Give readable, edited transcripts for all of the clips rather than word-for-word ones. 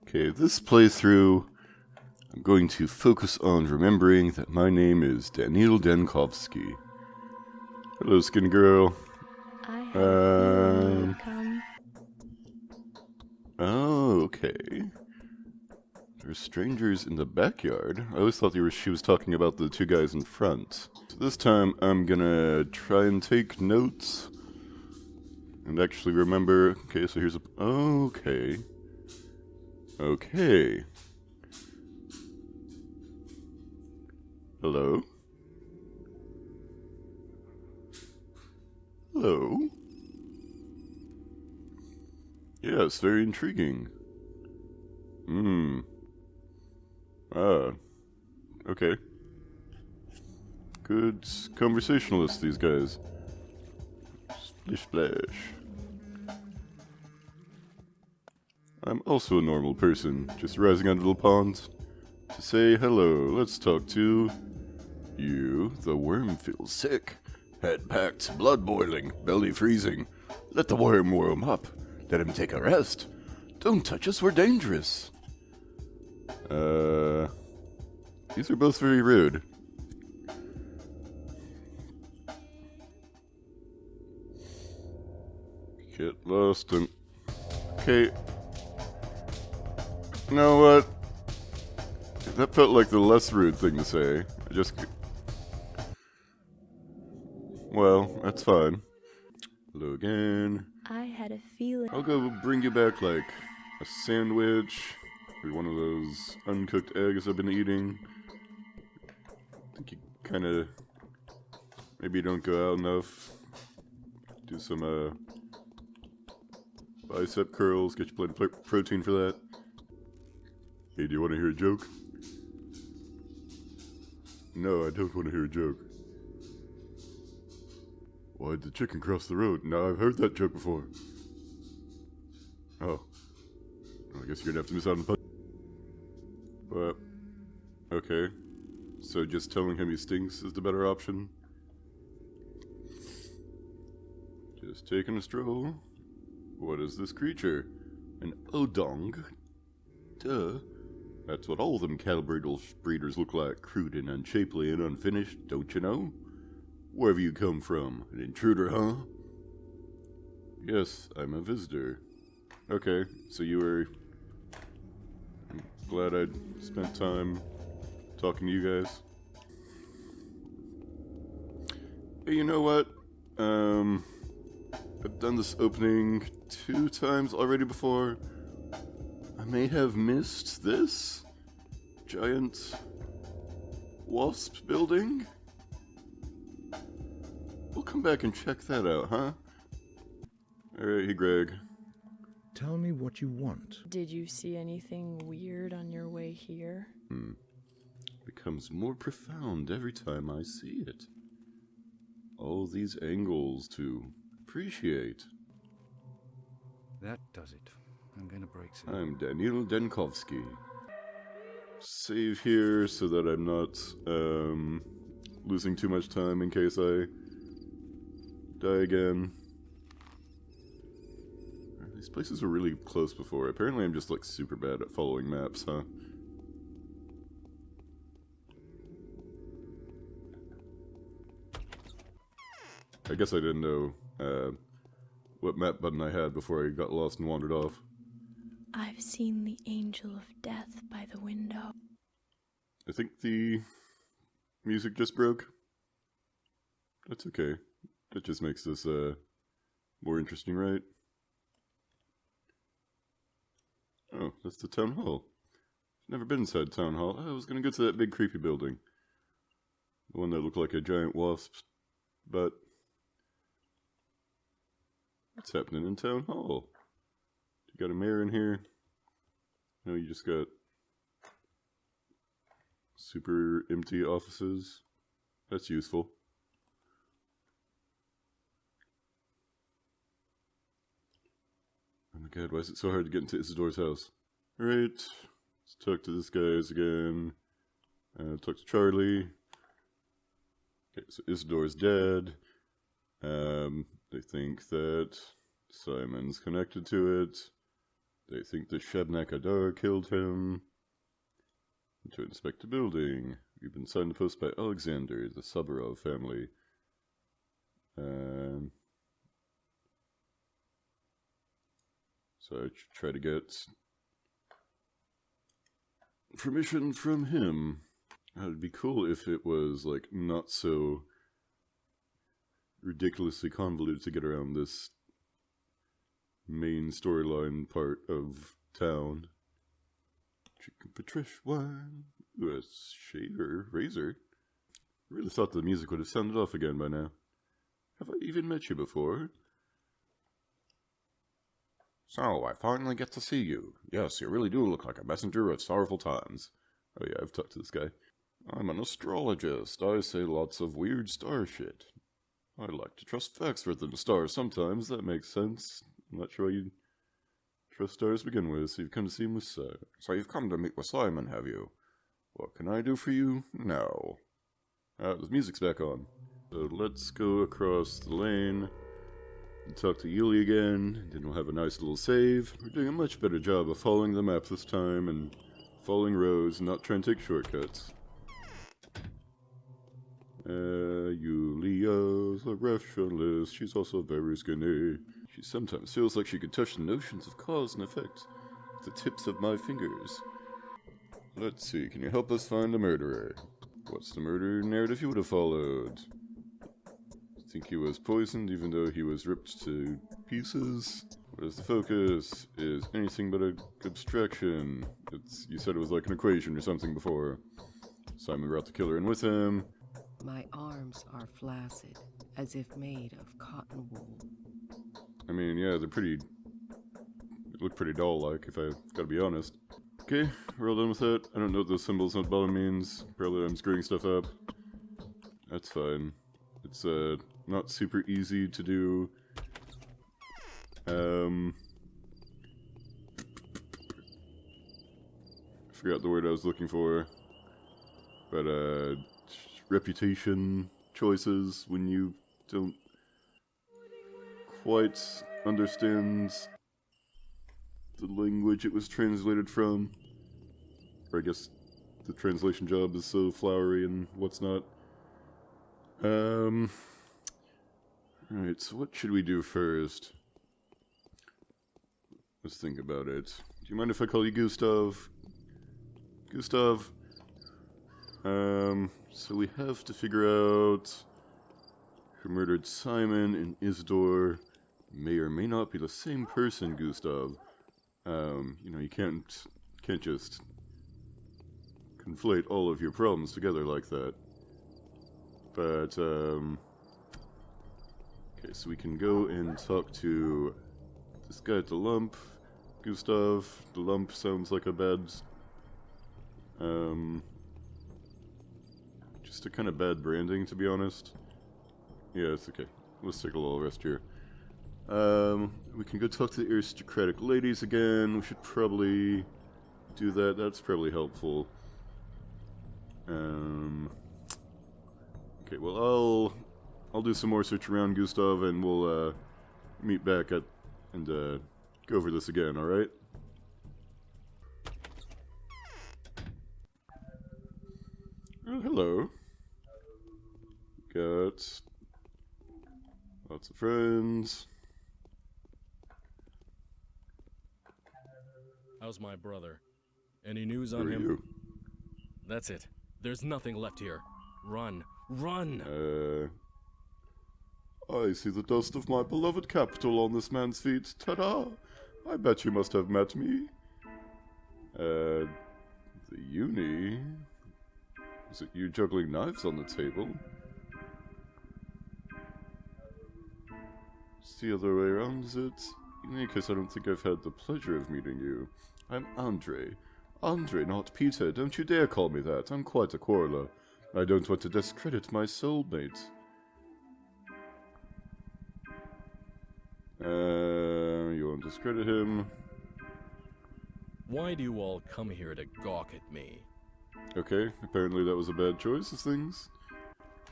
Okay, this playthrough, I'm going to focus on remembering that my name is Daniil Donkovsky. Hello, skin girl. I had a feeling you'd come. Oh, okay. There's strangers in the backyard. I always thought she was talking about the two guys in front. So this time I'm gonna try and take notes and actually remember. Okay, so here's a. Okay. Okay. Hello? Hello? Yes, very intriguing. Okay. Good conversationalists, these guys. Splish splash. I'm also a normal person, just rising out of the pond to say hello. Let's talk to you. The worm feels sick. Head packed, blood boiling, belly freezing. Let the worm warm up. Let him take a rest. Don't touch us, we're dangerous. These are both very rude. Get lost and... Okay. You know what? That felt like the less rude thing to say. Well, that's fine. Hello again. I had a feeling. I'll go bring you back, like, a sandwich, or one of those uncooked eggs I've been eating. I think you kinda... Maybe you don't go out enough. Do some, bicep curls, get you plenty of protein for that. Hey, do you want to hear a joke? No, I don't want to hear a joke. Why'd the chicken cross the road? Now, I've heard that joke before. Oh. I guess you're gonna have to miss out on the punch. But, okay. So just telling him he stinks is the better option? Just taking a stroll. What is this creature? An odong? Duh. That's what all them cattle breeders look like, crude and unshapely and unfinished, don't you know? Wherever you come from, an intruder, huh? Yes, I'm a visitor. Okay, so you were... I'm glad I'd spent time talking to you guys. Hey, you know what? I've done this opening 2 times already before. I may have missed this giant wasp building. We'll come back and check that out, huh? Alright, hey Greg. Tell me what you want. Did you see anything weird on your way here? Becomes more profound every time I see it. All these angles to appreciate. That does it. I'm gonna break some. I'm Daniil Donkovsky. Save here so that I'm not losing too much time in case I die again. These places were really close before. Apparently I'm just like super bad at following maps, huh? I guess I didn't know what map button I had before I got lost and wandered off. I've seen the angel of death by the window. I think the music just broke. That's okay. That just makes this more interesting, right? Oh, that's the town hall. Never been inside town hall. I was gonna go to that big creepy building. The one that looked like a giant wasp. But what's happening in town hall? You got a mayor in here? No, you just got super empty offices. That's useful. Oh my god, why is it so hard to get into Isidore's house? Alright, let's talk to this guys again. Talk to Charlie. Okay, so Isidore's dead. They think that Simon's connected to it. They think that Shebnak Adar killed him. To inspect the building. We've been signed to post by Alexander, the Saburov family. So I try to get permission from him. It would be cool if it was, like, not so ridiculously convoluted to get around this main storyline part of town. Chicken Patrish wine. Ooh, a shaver, razor. I really thought the music would have sounded off again by now. Have I even met you before? So, I finally get to see you. Yes, you really do look like a messenger of sorrowful times. Oh yeah, I've talked to this guy. I'm an astrologist. I say lots of weird star shit. I like to trust facts rather than stars sometimes. That makes sense. I'm not sure why you trust stars to begin with, so you've come to see Musa. So you've come to meet with Simon, have you? What can I do for you? No. The music's back on. So let's go across the lane and talk to Yuli again. Then we'll have a nice little save. We're doing a much better job of following the map this time and following roads and not trying to take shortcuts. Yulia's a rationalist. She's also very skinny. She sometimes feels like she could touch the notions of cause and effect with the tips of my fingers. Let's see, can you help us find a murderer? What's the murder narrative you would have followed? I think he was poisoned even though he was ripped to pieces. What is the focus? Is anything but a abstraction. You said it was like an equation or something before. Simon brought the killer in with him. My arms are flaccid, as if made of cotton wool. I mean, yeah, they look pretty doll-like, if I gotta be honest. Okay, we're all done with that. I don't know what those symbols on the bottom means. Probably I'm screwing stuff up. That's fine. It's, not super easy to do. I forgot the word I was looking for. But, reputation choices when you don't quite understand the language it was translated from. Or I guess the translation job is so flowery and what's not. Alright, so what should we do first? Let's think about it. Do you mind if I call you Gustav? Gustav? So we have to figure out who murdered Simon and Isidore. May or may not be the same person, Gustav. You know, you can't just conflate all of your problems together like that. But, okay, so we can go and talk to this guy at the lump. Gustav, the lump sounds like a bad, just a kind of bad branding, to be honest. Yeah, it's okay. Let's take a little rest here. We can go talk to the aristocratic ladies again. We should probably do that. That's probably helpful. Okay, well, I'll do some more search around, Gustav, and we'll, meet back at, and, go over this again, alright? Oh, hello. Got lots of friends. How's my brother? Any news Who on are him? you? That's it. There's nothing left here. Run. Run! I see the dust of my beloved capital on this man's feet. Ta-da! I bet you must have met me. The uni? Is it you juggling knives on the table? It's the other way around, is it? In any case, I don't think I've had the pleasure of meeting you. I'm Andre. Andre, not Peter. Don't you dare call me that. I'm quite a quarreler. I don't want to discredit my soulmate. You won't discredit him. Why do you all come here to gawk at me? Okay, apparently that was a bad choice of things.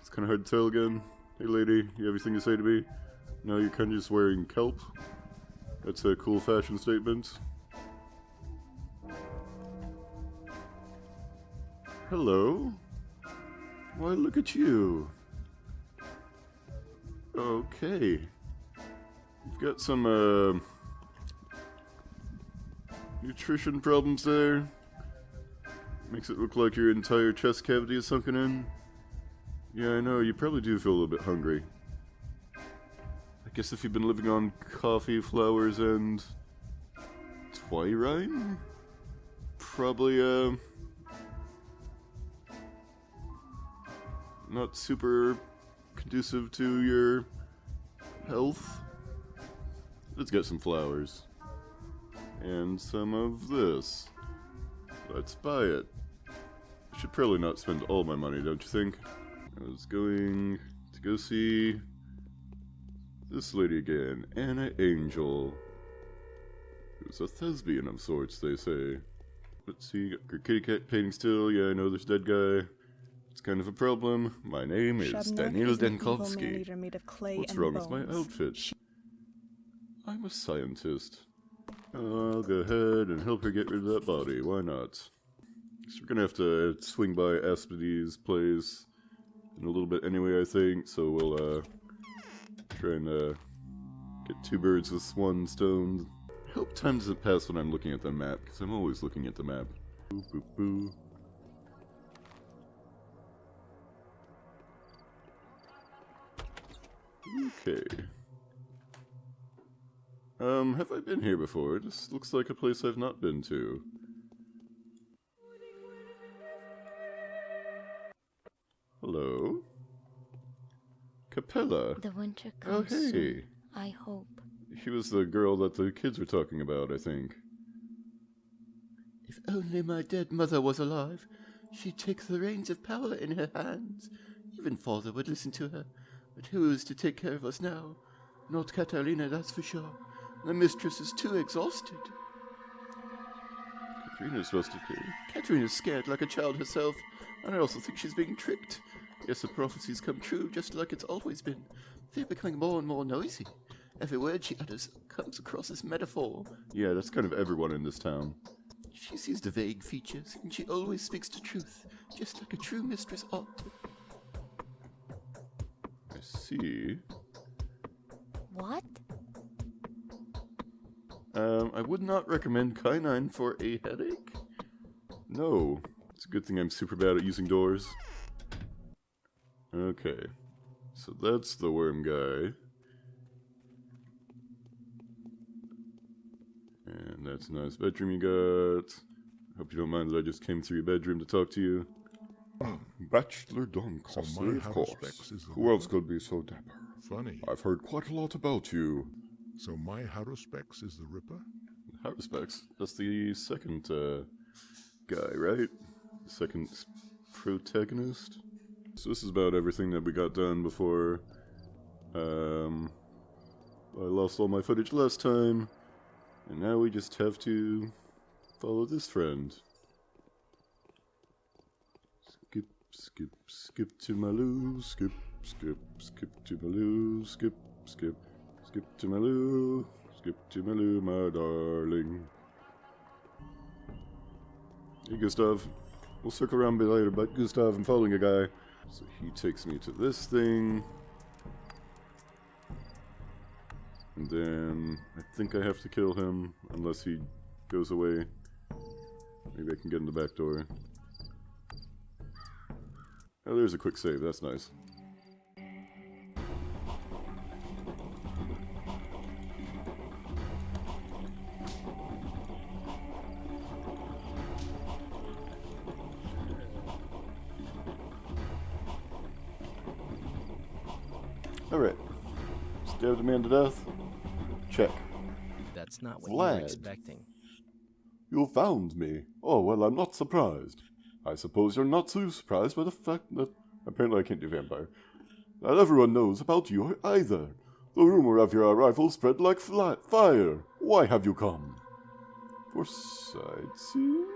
It's kind of hard to tell again. Hey lady, you have anything to say to me? No, you're kind of just wearing kelp. That's a cool fashion statement. Hello? Why, look at you. Okay. You've got some, nutrition problems there. Makes it look like your entire chest cavity is sunken in. Yeah, I know, you probably do feel a little bit hungry. I guess if you've been living on coffee, flowers, and twirine? Probably, not super conducive to your health. Let's get some flowers. And some of this. Let's buy it. I should probably not spend all my money, don't you think? I was going to go see this lady again, Anna Angel. Who's a thespian of sorts, they say. Let's see, got her kitty cat painting still. Yeah, I know this dead guy. It's kind of a problem. My name is Daniil Donkovsky. What's wrong with my outfit? I'm a scientist. I'll go ahead and help her get rid of that body. Why not? So we're gonna have to swing by Aspides' place in a little bit anyway, I think. So we'll try and get two birds with one stone. I hope time doesn't pass when I'm looking at the map, because I'm always looking at the map. Boo, boo, boo. Okay. Have I been here before? This looks like a place I've not been to. Hello? Capella. The winter comes Oh, hey. soon, I hope. She was the girl that the kids were talking about, I think. If only my dead mother was alive, she'd take the reins of power in her hands. Even father would listen to her. But who is to take care of us now? Not Catalina, that's for sure. The mistress is too exhausted. Katrina's supposed to be. Katrina's scared like a child herself, and I also think she's being tricked. Yes, the prophecies come true, just like it's always been. They're becoming more and more noisy. Every word she utters comes across as metaphor. Yeah, that's kind of everyone in this town. She sees the vague features, and she always speaks the truth, just like a true mistress ought to. I see. What? I would not recommend quinine for a headache. No. It's a good thing I'm super bad at using doors. Okay. So that's the worm guy. And that's a nice bedroom you got. Hope you don't mind that I just came through your bedroom to talk to you. Bachelor Donkovsky, of course. Who else could be so dapper? Funny. I've heard quite a lot about you. So my Haruspex is the Ripper? Haruspex? That's the second guy, right? Second protagonist? So this is about everything that we got done before I lost all my footage last time. And now we just have to follow this friend. Skip, skip, skip to my loo. Skip, skip, skip to my loo. Skip, skip, skip to my loo. Skip to my loo, my darling. Hey, Gustav. We'll circle around a bit later, but Gustav, I'm following a guy. So he takes me to this thing. And then I think I have to kill him unless he goes away. Maybe I can get in the back door. Oh, there's a quick save. That's nice. Alright. Stabbed a man to death. Check. That's not what you were Vlad. expecting. You found me. Oh, well, I'm not surprised. I suppose you're not too surprised by the fact that... Apparently I can't do vampire. Not everyone knows about you either. The rumor of your arrival spread like fire. Why have you come? For sightseeing?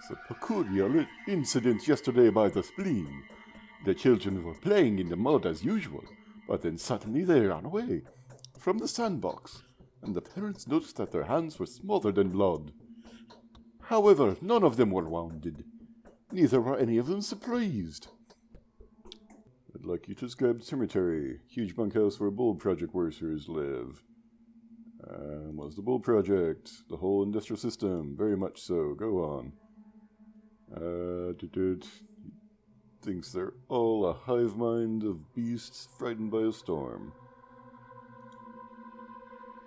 The peculiar incident yesterday by the spleen. The children were playing in the mud as usual, but then suddenly they ran away from the sandbox, and the parents noticed that their hands were smothered in blood. However, none of them were wounded. Neither were any of them surprised. I'd like you to describe the cemetery. Huge bunkhouse where Bull Project workers live. What's the Bull Project? The whole industrial system. Very much so. Go on. Thinks they're all a hive mind of beasts frightened by a storm.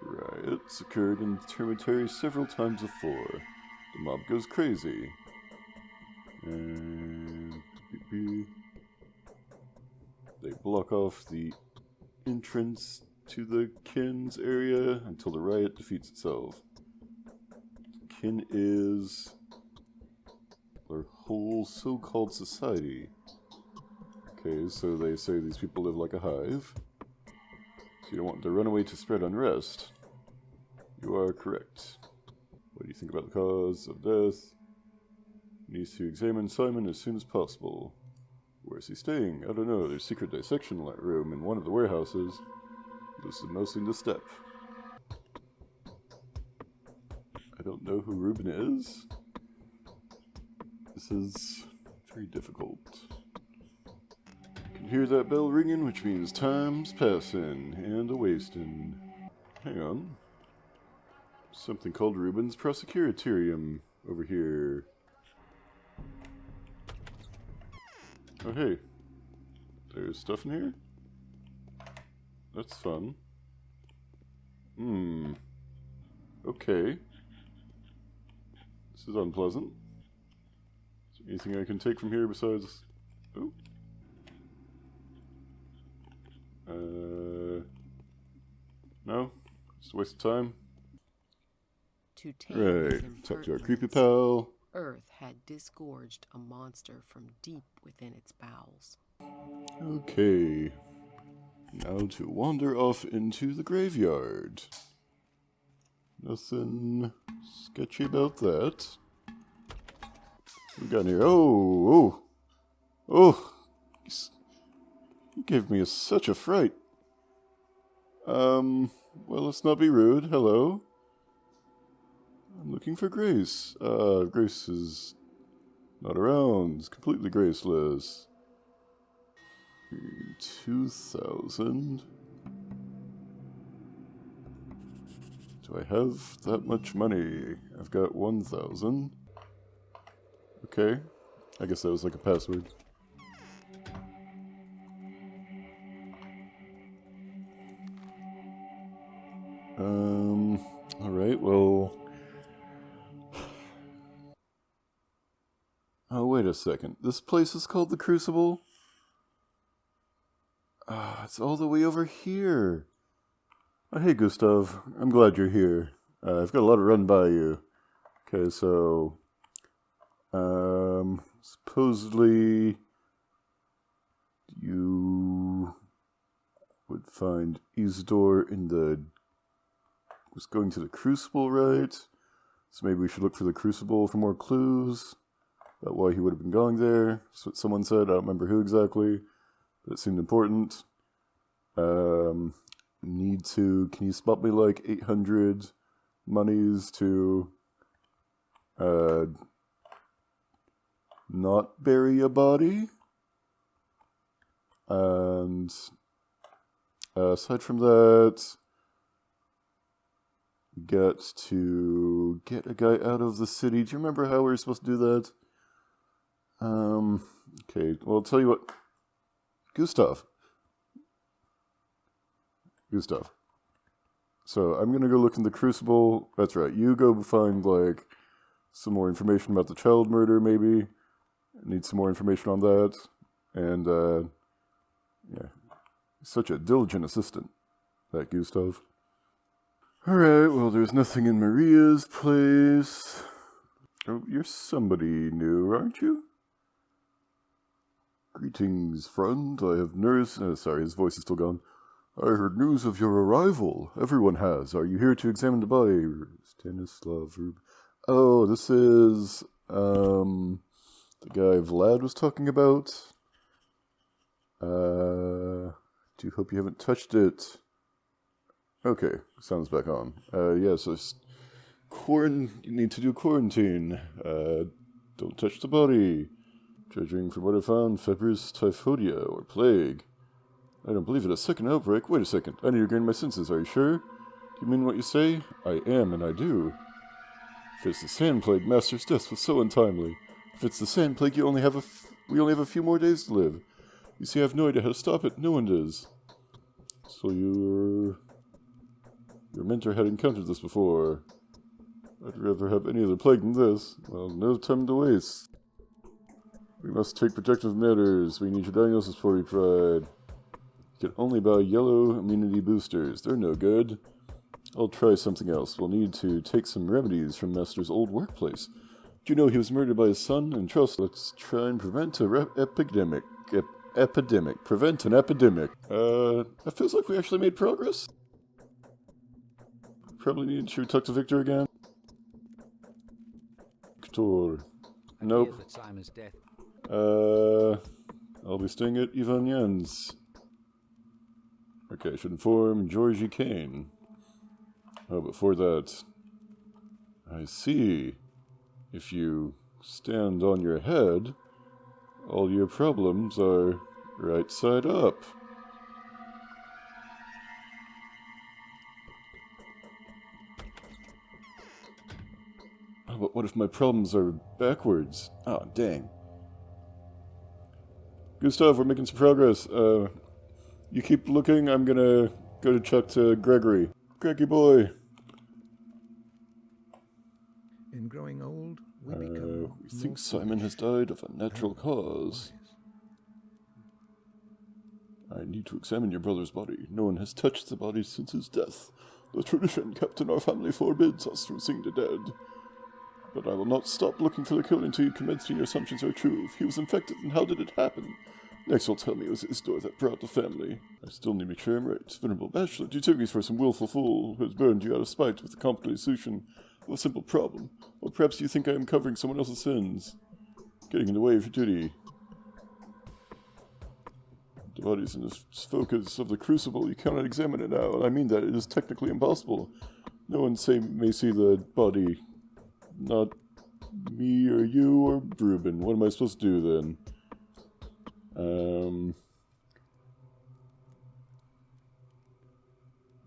Riots occurred in the cemetery several times before. The mob goes crazy. And they block off the entrance to the Kin's area until the riot defeats itself. Kin is their whole so-called society. Okay, so they say these people live like a hive. So you don't want to run away to spread unrest. You are correct. What do you think about the cause of death? Needs to examine Simon as soon as possible. Where's he staying? I don't know. There's secret dissection room in one of the warehouses. This is mostly the step. I don't know who Ruben is. This is very difficult. I can hear that bell ringing, which means time's passing and a-wasting. Hang on. Something called Ruben's Prosecutarium over here. Oh hey, there's stuff in here? That's fun. Okay. This is unpleasant. Is there anything I can take from here besides... Oh. No? Just a waste of time? To tame Right, his talk to our impertinence, creepy pal. Earth had disgorged a monster from deep within its bowels. Okay. Now to wander off into the graveyard. Nothing sketchy about that. What we got in here? Oh! You gave me such a fright. Well, let's not be rude. Hello? I'm looking for Grace. Grace is not around. It's completely graceless. 2,000. Do I have that much money? I've got 1,000. Okay. I guess that was like a password. Alright, well... Oh, wait a second. This place is called the Crucible? It's all the way over here. Oh, hey, Gustav. I'm glad you're here. I've got a lot to run by you. Okay, so... supposedly... you... would find Isidore in the... was going to the Crucible, right? So maybe we should look for the Crucible for more clues about why he would have been going there. That's what someone said. I don't remember who exactly, but it seemed important. Can you spot me like 800 monies to not bury a body? And aside from that, get a guy out of the city. Do you remember how we were supposed to do that? Okay, well, I'll tell you what. Gustav. So, I'm gonna go look in the Crucible. That's right, you go find, like, some more information about the child murder, maybe. I need some more information on that. And, yeah. Such a diligent assistant, that Gustav. Alright, well, there's nothing in Maria's place. Oh, you're somebody new, aren't you? Greetings, friend. I have sorry, his voice is still gone. I heard news of your arrival. Everyone has. Are you here to examine the body? Stanislav. Oh, this is, the guy Vlad was talking about. Do hope you haven't touched it. Okay, sound's back on. Yes, you need to do quarantine. Don't touch the body. Judging from what I found, febris typhoidea, or plague. I don't believe it. A second outbreak? Wait a second. I need to regain my senses. Are you sure? Do you mean what you say? I am, and I do. If it's the sand plague, Master's death was so untimely. If it's the sand plague, we only have a few more days to live. You see, I have no idea how to stop it. No one does. So your mentor had encountered this before. I'd rather have any other plague than this. Well, no time to waste. We must take protective measures. We need your diagnosis for you, Pride. You can only buy yellow immunity boosters. They're no good. I'll try something else. We'll need to take some remedies from Master's old workplace. Do you know he was murdered by his son? And trust, let's try and prevent a epidemic. Prevent an epidemic. That feels like we actually made progress. Probably need to talk to Victor again. Victor. Nope. That Simon's death. I'll be staying at Ivan Jens. Okay, I should inform Georgie Kane. Oh, before that, I see. If you stand on your head, all your problems are right side up. Oh, but what if my problems are backwards? Oh, dang. Gustav, we're making some progress. You keep looking, I'm gonna go to talk to Gregory. Greggy boy. In growing old, we become We think Simon has died of a natural cause. I need to examine your brother's body. No one has touched the body since his death. The tradition kept in our family forbids us from seeing the dead. But I will not stop looking for the killer until you convince me your assumptions are true. If he was infected, then how did it happen? Next you'll tell me it was his door that brought the family. I still need to make sure I'm right. Venerable Bachelor, you took me for some willful fool who has burned you out of spite with the complicated solution of a simple problem. Or perhaps you think I am covering someone else's sins. Getting in the way of your duty. The body is in the focus of the crucible. You cannot examine it now, and I mean that it is technically impossible. No one may see the body. Not me or you or Reuben. What am I supposed to do then?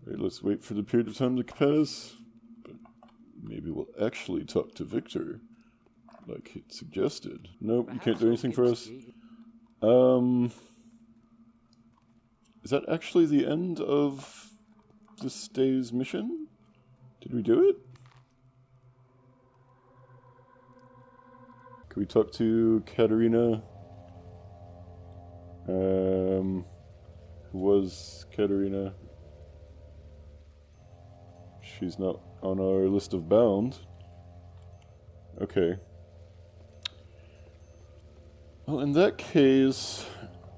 Right, let's wait for the period of time to pass. But maybe we'll actually talk to Victor, like it suggested. Nope, you can't do anything for us. Is that actually the end of this day's mission? Did we do it? Can we talk to Katerina? Who was Katerina? She's not on our list of bound. Okay. Well, in that case,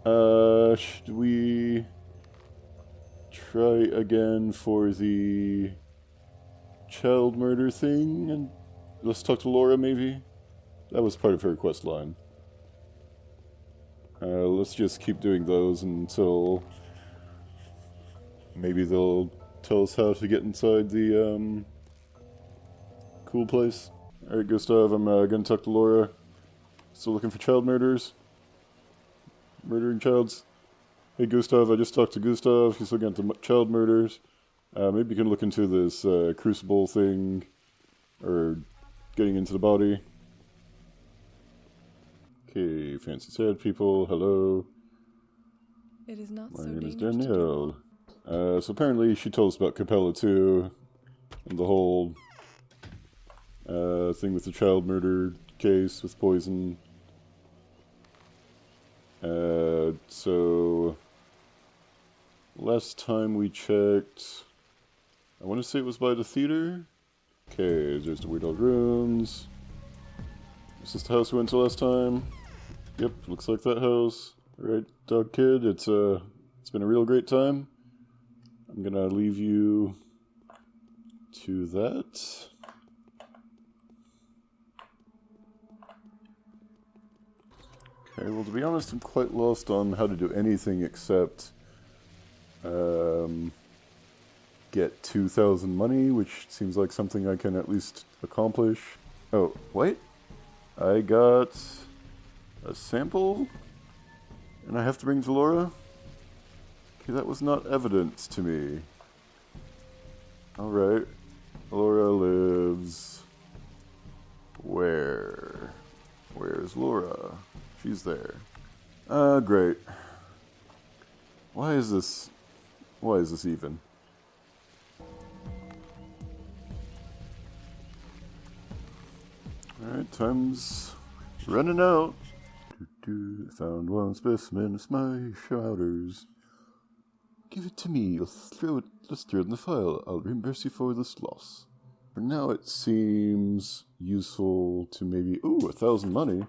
should we try again for the child murder thing? And let's talk to Laura, maybe? That was part of her quest line. Let's just keep doing those until maybe they'll tell us how to get inside the cool place. Alright, Gustav, I'm gonna talk to Laura. Still looking for child murderers? Murdering childs? Hey Gustav, I just talked to Gustav. He's looking into child murders. Maybe you can look into this crucible thing, or getting into the body. Okay, fancy sad people, hello. It is not My so name is dangerous to Daniil. So apparently she told us about Capella too, and the whole thing with the child murder case with poison. So last time we checked, I want to say it was by the theater. Okay, there's the weird old rooms. Is this the house we went to last time? Yep, looks like that house. Alright, dog kid, it's been a real great time. I'm gonna leave you to that. Okay, well, to be honest, I'm quite lost on how to do anything except get 2,000 money, which seems like something I can at least accomplish. Oh, wait. I got a sample, and I have to bring to Laura? Okay, that was not evident to me. Alright. Laura lives... where? Where's Laura? She's there. Great. Why is this even? Alright, time's running out. Found one specimen of my shrouders. Give it to me, let's throw it in the file. I'll reimburse you for this loss. For now it seems useful to maybe... Ooh, 1,000 money.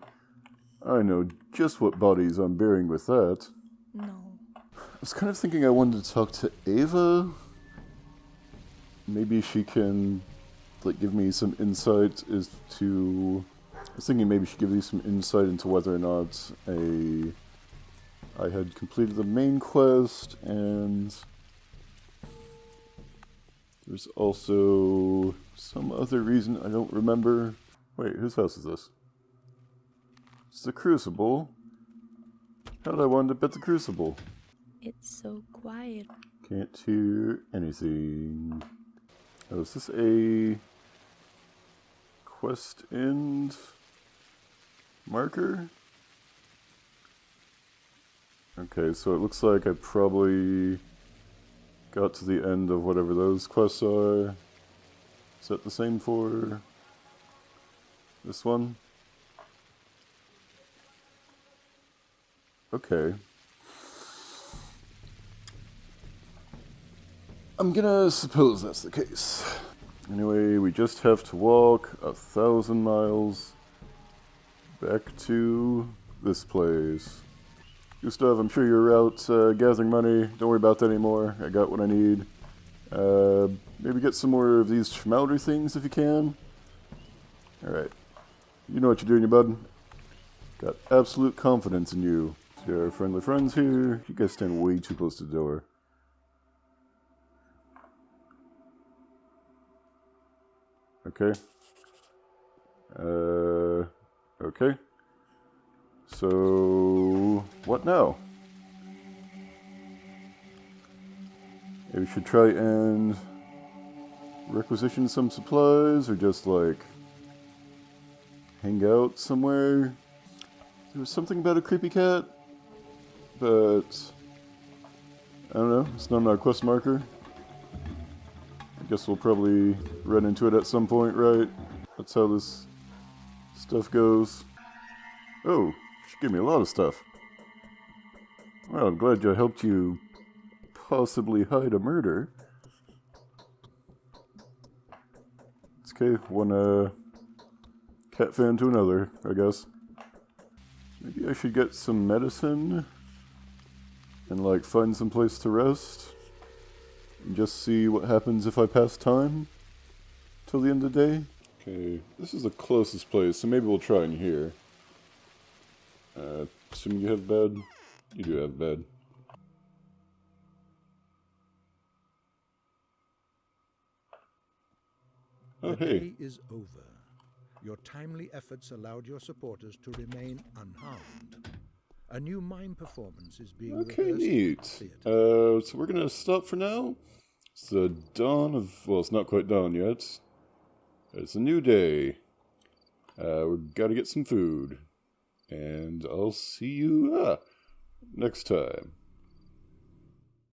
I know just what bodies I'm burying with that. No. I was kind of thinking I wanted to talk to Ava. Maybe she can, like, give me some insight as to... I was thinking maybe she'd give me some insight into whether or not I had completed the main quest, and there's also some other reason I don't remember. Wait, whose house is this? It's the Crucible. How did I wind up at the Crucible? It's so quiet. Can't hear anything. Oh, is this a quest end marker? Okay, so it looks like I probably got to the end of whatever those quests are. Is that the same for this one? Okay. I'm gonna suppose that's the case. Anyway, we just have to walk 1,000 miles back to this place. Gustav, I'm sure you're out gathering money. Don't worry about that anymore. I got what I need. Maybe get some more of these schmouder things if you can. Alright. You know what you're doing, you bud. Got absolute confidence in you. See our friendly friends here. You guys stand way too close to the door. Okay. Okay. So, what now? Maybe we should try and requisition some supplies, or just, like, hang out somewhere. There was something about a creepy cat, but I don't know, it's not on our quest marker. I guess we'll probably run into it at some point, right? That's how this stuff goes. Oh, she gave me a lot of stuff. Well, I'm glad I helped you possibly hide a murder. It's okay, one cat fan to another, I guess. Maybe I should get some medicine and, like, find some place to rest and just see what happens if I pass time till the end of the day. Okay, this is the closest place, so maybe we'll try in here. Assuming you have bed. You do have bed. Oh, The hey. day is over. Your timely efforts allowed your supporters to remain unharmed. A new mime performance is being Okay, rehearsed neat. at the theater. So we're gonna stop for now. It's the dawn of... well, it's not quite dawn yet. It's a new day. We've got to get some food. And I'll see you next time.